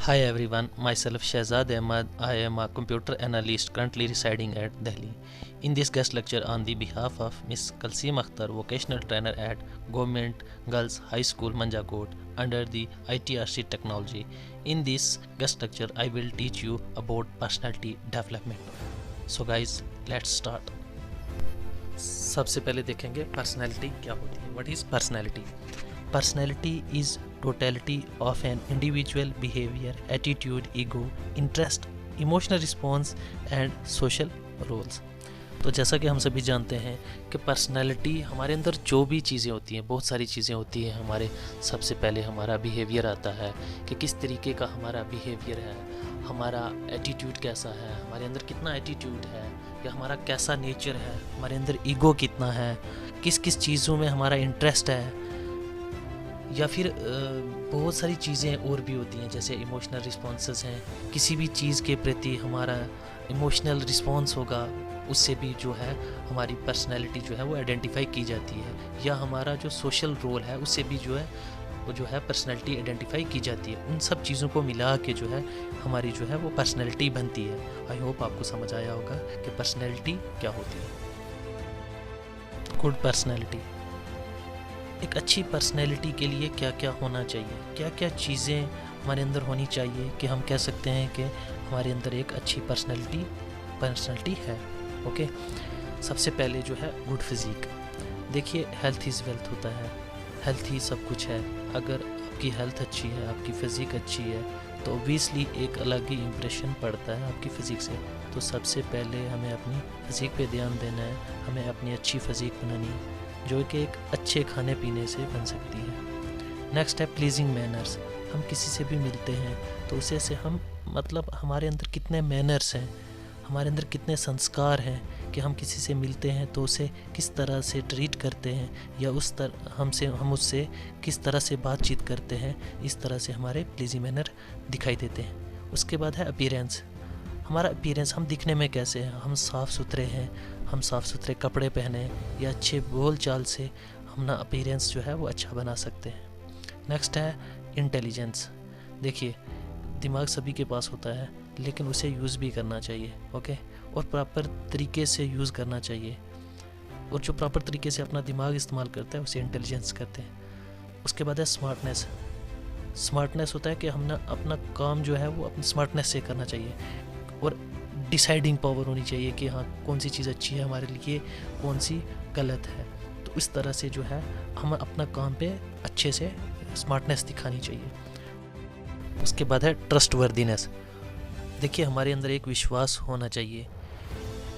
Hi everyone, myself Shahzad Ahmad. I am a computer analyst currently residing at Delhi. In this guest lecture on the behalf of Miss Kalseem Akhtar, vocational trainer at Government Girls High School Manjakot under the ITRC technology. In this guest lecture, I will teach you about personality development. So guys, let's start. सबसे पहले देखेंगे personality क्या होती है. What is personality? Personality is totality of an individual behaviour, attitude, ego, interest, emotional response and social roles. तो जैसा कि हम सभी जानते हैं कि पर्सनैलिटी हमारे अंदर जो भी चीज़ें होती हैं, बहुत सारी चीज़ें होती हैं. हमारे सबसे पहले हमारा बिहेवियर आता है कि किस तरीके का हमारा बिहेवियर है, हमारा एटीट्यूड कैसा है, हमारे अंदर कितना एटीट्यूड है, या हमारा कैसा नेचर है, हमारे अंदर ईगो कितना है, किस किस चीज़ों में हमारा इंटरेस्ट है, या फिर बहुत सारी चीज़ें और भी होती हैं जैसे इमोशनल रिस्पॉन्सेस हैं. किसी भी चीज़ के प्रति हमारा इमोशनल रिस्पॉन्स होगा, उससे भी जो है हमारी पर्सनैलिटी जो है वो आइडेंटिफाई की जाती है. या हमारा जो सोशल रोल है उससे भी जो है वो जो है पर्सनैलिटी आइडेंटिफाई की जाती है. उन सब चीज़ों को मिला के जो है हमारी जो है वो पर्सनैलिटी बनती है. आई होप आपको समझ आया होगा कि पर्सनैलिटी क्या होती है. Good personality. एक अच्छी पर्सनैलिटी के लिए क्या क्या होना चाहिए, क्या क्या चीज़ें हमारे अंदर होनी चाहिए कि हम कह सकते हैं कि हमारे अंदर एक अच्छी पर्सनैलिटी है. ओके, सबसे पहले जो है गुड फिज़िक. देखिए, हेल्थ इज़ वेल्थ होता है, हेल्थ ही सब कुछ है. अगर आपकी हेल्थ अच्छी है, आपकी फ़िज़िक अच्छी है, तो ओबियसली एक अलग ही इम्प्रेशन पड़ता है आपकी फ़िज़िक से. तो सबसे पहले हमें अपनी फ़िज़िक पे ध्यान देना है, हमें अपनी अच्छी फ़िज़िक बनानी है जो कि एक अच्छे खाने पीने से बन सकती है. नेक्स्ट है प्लीजिंग मैनर्स. हम किसी से भी मिलते हैं तो उसे से हम मतलब हमारे अंदर कितने मैनर्स हैं, हमारे अंदर कितने संस्कार हैं कि हम किसी से मिलते हैं तो उसे किस तरह से ट्रीट करते हैं, या हम उससे किस तरह से बातचीत करते हैं. इस तरह से हमारे प्लीजिंग मैनर दिखाई देते हैं. उसके बाद है अपीयरेंस. हमारा अपीयरेंस, हम दिखने में कैसे हैं, हम साफ़ सुथरे हैं, हम साफ़ सुथरे कपड़े पहने या अच्छे बोल चाल से हम ना अपीयरेंस जो है वो अच्छा बना सकते हैं. नेक्स्ट है इंटेलिजेंस. देखिए, दिमाग सभी के पास होता है लेकिन उसे यूज़ भी करना चाहिए. ओके, और प्रॉपर तरीके से यूज़ करना चाहिए. और जो प्रॉपर तरीके से अपना दिमाग इस्तेमाल करता है उसे इंटेलिजेंस कहते हैं. उसके बाद है स्मार्टनेस. स्मार्टनेस होता है कि हम ना अपना काम जो है वो अपनी स्मार्टनेस से करना चाहिए. और डिसाइडिंग पावर होनी चाहिए कि हाँ, कौन सी चीज़ अच्छी है हमारे लिए, कौन सी गलत है. तो इस तरह से जो है हम अपना काम पे अच्छे से स्मार्टनेस दिखानी चाहिए. उसके बाद है ट्रस्टवर्दीनेस. देखिए, हमारे अंदर एक विश्वास होना चाहिए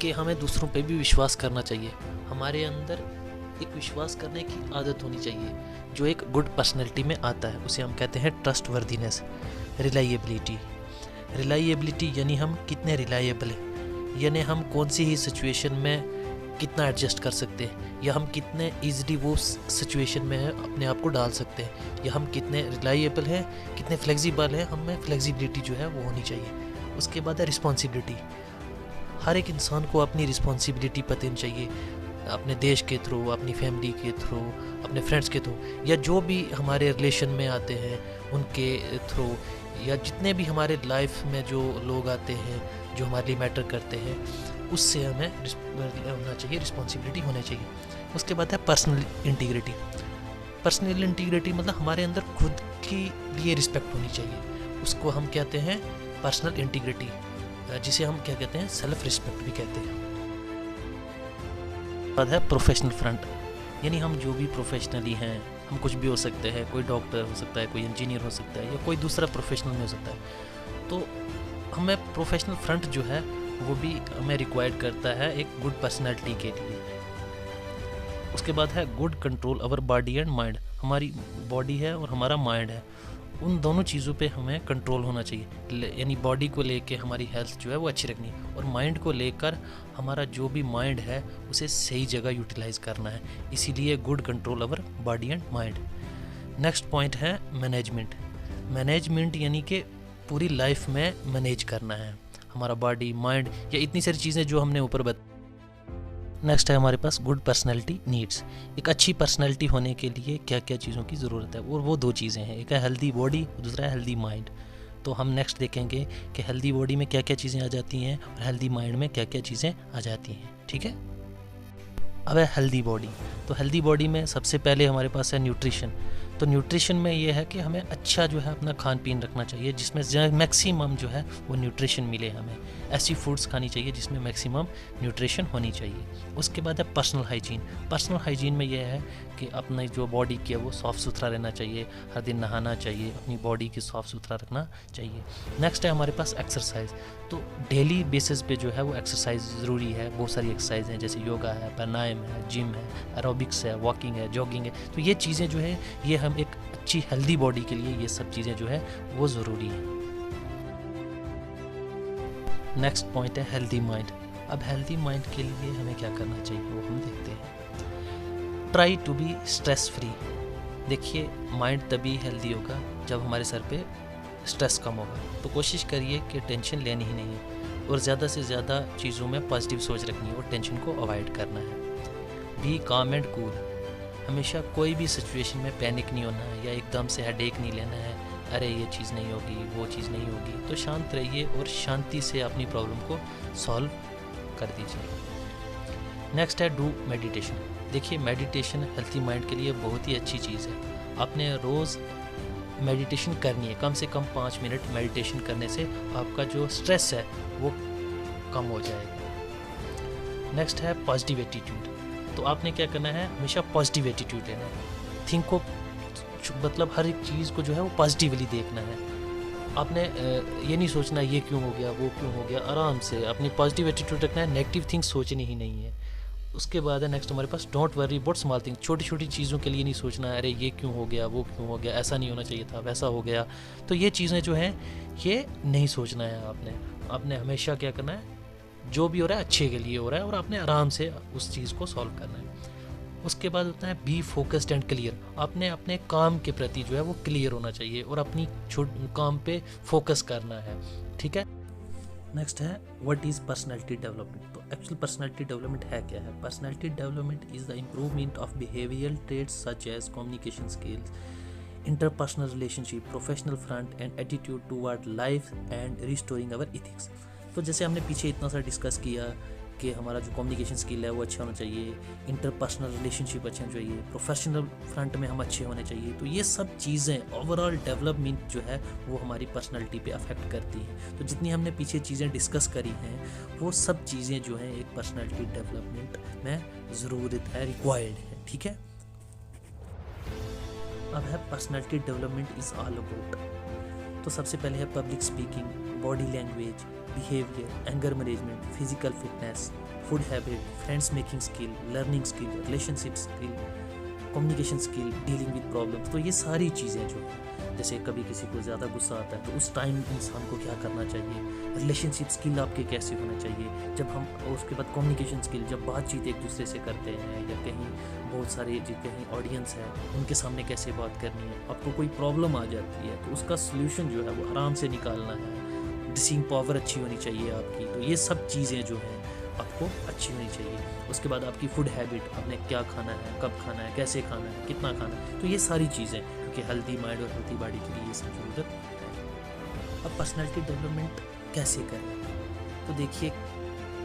कि हमें दूसरों पे भी विश्वास करना चाहिए. हमारे अंदर एक विश्वास करने की आदत होनी चाहिए जो एक गुड पर्सनैलिटी में आता है. उसे हम कहते हैं ट्रस्टवर्दीनेस. रिलायबिलिटी यानी हम कितने रिलायबल हैं, यानी हम कौन सी ही सिचुएशन में कितना एडजस्ट कर सकते हैं, या हम कितने ईजिली वो सिचुएशन में अपने आप को डाल सकते हैं, या हम कितने रिलायबल हैं, कितने फ्लेक्सिबल हैं. हमें फ्लेक्सिबिलिटी जो है वो होनी चाहिए. उसके बाद है रिस्पॉन्सिबिलिटी. हर एक इंसान को अपनी रिस्पॉन्सिबिलिटी पता होनी चाहिए, अपने देश के थ्रू, अपनी फैमिली के थ्रू, अपने फ्रेंड्स के थ्रू, या जो भी हमारे रिलेशन में आते हैं उनके थ्रू, या जितने भी हमारे लाइफ में जो लोग आते हैं जो हमारे लिए मैटर करते हैं, उससे हमें होना चाहिए, रिस्पॉन्सिबिलिटी होनी चाहिए. उसके बाद है पर्सनल इंटीग्रिटी. पर्सनल इंटीग्रिटी मतलब हमारे अंदर खुद के लिए रिस्पेक्ट होनी चाहिए. उसको हम कहते हैं पर्सनल इंटीग्रिटी, जिसे हम क्या कहते हैं, सेल्फ रिस्पेक्ट भी कहते हैं. बाद है प्रोफेशनल फ्रंट. यानी हम जो भी प्रोफेशनली हैं, हम कुछ भी हो सकते हैं, कोई डॉक्टर हो सकता है, कोई इंजीनियर हो सकता है, या कोई दूसरा प्रोफेशनल में हो सकता है. तो हमें प्रोफेशनल फ्रंट जो है वो भी हमें रिक्वायर्ड करता है एक गुड पर्सनैलिटी के लिए. उसके बाद है good control over body and mind. हमारी बॉडी है और हमारा माइंड है, उन दोनों चीज़ों पे हमें कंट्रोल होना चाहिए. यानी बॉडी को लेके हमारी हेल्थ जो है वो अच्छी रखनी है, और माइंड को लेकर हमारा जो भी माइंड है उसे सही जगह यूटिलाइज़ करना है. इसीलिए good control over body and mind. Next point है मैनेजमेंट. मैनेजमेंट यानी कि पूरी लाइफ में मैनेज करना है हमारा बॉडी, माइंड, या इतनी सारी चीज़ें जो हमने ऊपर बताई. नेक्स्ट है हमारे पास गुड पर्सनैलिटी नीड्स. एक अच्छी पर्सनैलिटी होने के लिए क्या क्या चीज़ों की ज़रूरत है, और वो दो चीज़ें हैं. एक है हेल्दी बॉडी, दूसरा है हेल्दी माइंड. तो हम नेक्स्ट देखेंगे कि हेल्दी बॉडी में क्या क्या चीज़ें आ जाती हैं और हेल्दी माइंड में क्या क्या चीज़ें आ जाती हैं। ठीक है, अब है हेल्दी बॉडी। तो हेल्दी बॉडी में सबसे पहले हमारे पास है न्यूट्रिशन। तो न्यूट्रिशन में ये है कि हमें अच्छा जो है अपना खान पीन रखना चाहिए जिसमें मैक्सिमम जो है वो न्यूट्रिशन मिले। हमें ऐसी फूड्स खानी चाहिए जिसमें मैक्सिमम न्यूट्रिशन होनी चाहिए। उसके बाद है पर्सनल हाइजीन। पर्सनल हाइजीन में ये है कि अपनी जो बॉडी की है वो साफ़ सुथरा रहना चाहिए, हर दिन नहाना चाहिए, अपनी बॉडी की साफ़ सुथरा रखना चाहिए। नेक्स्ट है हमारे पास एक्सरसाइज। तो डेली बेसिस पे जो है वो एक्सरसाइज ज़रूरी है। बहुत सारी एक्सरसाइज हैं, जैसे योगा है, प्राणायाम है, जिम है, एरोबिक्स है, वॉकिंग है, जॉगिंग है। तो ये चीज़ें जो है ये हम एक अच्छी हेल्दी बॉडी के लिए ये सब चीज़ें जो है वो ज़रूरी है। नेक्स्ट पॉइंट है हेल्दी माइंड। अब हेल्दी माइंड के लिए हमें क्या करना चाहिए वो हम देखते हैं। Try to be stress free. देखिए, माइंड तभी हेल्दी होगा जब हमारे सर पे स्ट्रेस कम होगा। तो कोशिश करिए कि टेंशन लेनी ही नहीं है और ज़्यादा से ज़्यादा चीज़ों में पॉजिटिव सोच रखनी है और टेंशन को अवॉइड करना है। बी काम एंड कूल। हमेशा कोई भी सिचुएशन में पैनिक नहीं होना है या एकदम से हेडेक नहीं लेना है, अरे ये चीज़ नहीं होगी, वो चीज़ नहीं होगी। तो शांत रहिए और शांति से अपनी प्रॉब्लम को सॉल्व कर दीजिए। नेक्स्ट है डू मेडिटेशन। देखिए, मेडिटेशन हेल्थी माइंड के लिए बहुत ही अच्छी चीज़ है। आपने रोज़ मेडिटेशन करनी है, कम से कम 5 मिनट मेडिटेशन करने से आपका जो स्ट्रेस है वो कम हो जाएगा। नेक्स्ट है पॉजिटिव एटीट्यूड। तो आपने क्या करना है, हमेशा पॉजिटिव एटीट्यूड लेना है। थिंक को मतलब हर एक चीज़ को जो है वो पॉजिटिवली देखना है। आपने ये नहीं सोचना ये क्यों हो गया, वो क्यों हो गया। आराम से अपनी पॉजिटिव एटीट्यूड रखना है, नेगेटिव थिंग्स सोचनी ही नहीं है। उसके बाद है नेक्स्ट हमारे पास don't worry about small thing. छोटी छोटी चीज़ों के लिए नहीं सोचना है, अरे ये क्यों हो गया, वो क्यों हो गया, ऐसा नहीं होना चाहिए था, वैसा हो गया। तो ये चीज़ें जो हैं ये नहीं सोचना है आपने हमेशा क्या करना है, जो भी हो रहा है अच्छे के लिए हो रहा है और आपने आराम से उस चीज़ को सॉल्व करना है। उसके बाद होता है बी फोकस्ड एंड क्लियर। आपने अपने काम के प्रति जो है वो क्लियर होना चाहिए और अपनी काम पे फोकस करना है। ठीक है, नेक्स्ट है व्हाट इज़ पर्सनैलिटी डेवलपमेंट। तो एक्चुअल पर्सनैलिटी डेवलपमेंट है क्या है। Personality development is the improvement of behavioural traits such as communication skills, interpersonal relationship, professional front and attitude toward life and restoring our ethics. तो जैसे हमने पीछे इतना सा डिस्कस किया कि हमारा जो कम्युनिकेशन स्किल है वो अच्छा होना चाहिए, इंटरपर्सनल रिलेशनशिप अच्छे होना चाहिए, प्रोफेशनल फ्रंट में हम अच्छे होने चाहिए। तो ये सब चीज़ें ओवरऑल डेवलपमेंट जो है वो हमारी पर्सनालिटी पे अफेक्ट करती हैं। तो जितनी हमने पीछे चीज़ें डिस्कस करी हैं वो सब चीज़ें जो हैं एक पर्सनालिटी डेवलपमेंट में ज़रूरत है, रिक्वायर्ड है। ठीक है, अब है personality development is all about. तो सबसे पहले है public speaking, body language, behaviour, anger management, physical fitness, food habit, friends making skill, learning skill, relationship skill, communication skill, dealing with problems. तो ये सारी चीज़ें जो जैसे कभी किसी को ज़्यादा गुस्सा आता है तो उस टाइम इंसान को क्या करना चाहिए, रिलेशनशिप स्किल आपके कैसे होना चाहिए, जब हम उसके बाद कम्युनिकेशन स्किल, जब बातचीत एक दूसरे से करते हैं या कहीं बहुत सारे कहीं ऑडियंस है उनके सामने कैसे बात करनी है। आपको कोई प्रॉब्लम आ जाती है तो उसका सोल्यूशन जो है वो आराम से निकालना है। डिसींग पावर अच्छी होनी चाहिए आपकी। तो ये सब चीज़ें जो हैं आपको अच्छी होनी चाहिए। उसके बाद आपकी फूड हैबिट, आपने क्या खाना है, कब खाना है, कैसे खाना है, कितना खाना है। तो ये सारी चीज़ें, क्योंकि हेल्दी माइंड और हेल्दी बॉडी के लिए ये सब ज़रूरत है। अब पर्सनैलिटी डेवलपमेंट कैसे करें, तो देखिए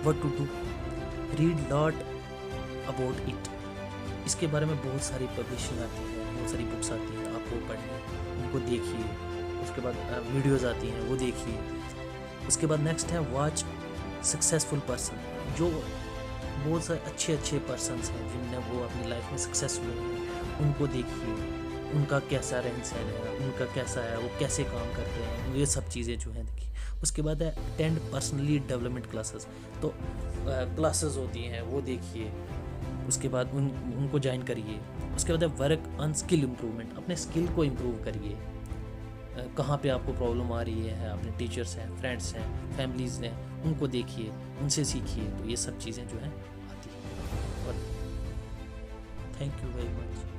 what to do, read lot about it. इसके बारे में बहुत सारी पब्लिशिंग आती है, बहुत सारी बुक्स आती हैं, आप वो पढ़िए, उनको देखिए। उसके बाद वीडियोज़ आती हैं, वो देखिए। उसके बाद नेक्स्ट है वॉच सक्सेसफुल पर्सन। जो बहुत सारे अच्छे पर्सन्स हैं जिनने वो अपनी लाइफ में सक्सेस हुए हैं, उनको देखिए, उनका कैसा रहन सहन है, उनका कैसा है, वो कैसे काम करते हैं, ये सब चीज़ें जो हैं देखिए। उसके बाद है अटेंड पर्सनली डेवलपमेंट क्लासेस। तो क्लासेस होती हैं वो देखिए, उसके बाद उनको ज्वाइन करिए। उसके बाद है वर्क ऑन स्किल इम्प्रूवमेंट, अपने स्किल को इम्प्रूव करिए। कहाँ पे आपको प्रॉब्लम आ रही है, अपने टीचर्स हैं, फ्रेंड्स हैं, फैमिलीज़ हैं, उनको देखिए, उनसे सीखिए। तो ये सब चीज़ें जो हैं आती हैं। और थैंक यू वेरी मच।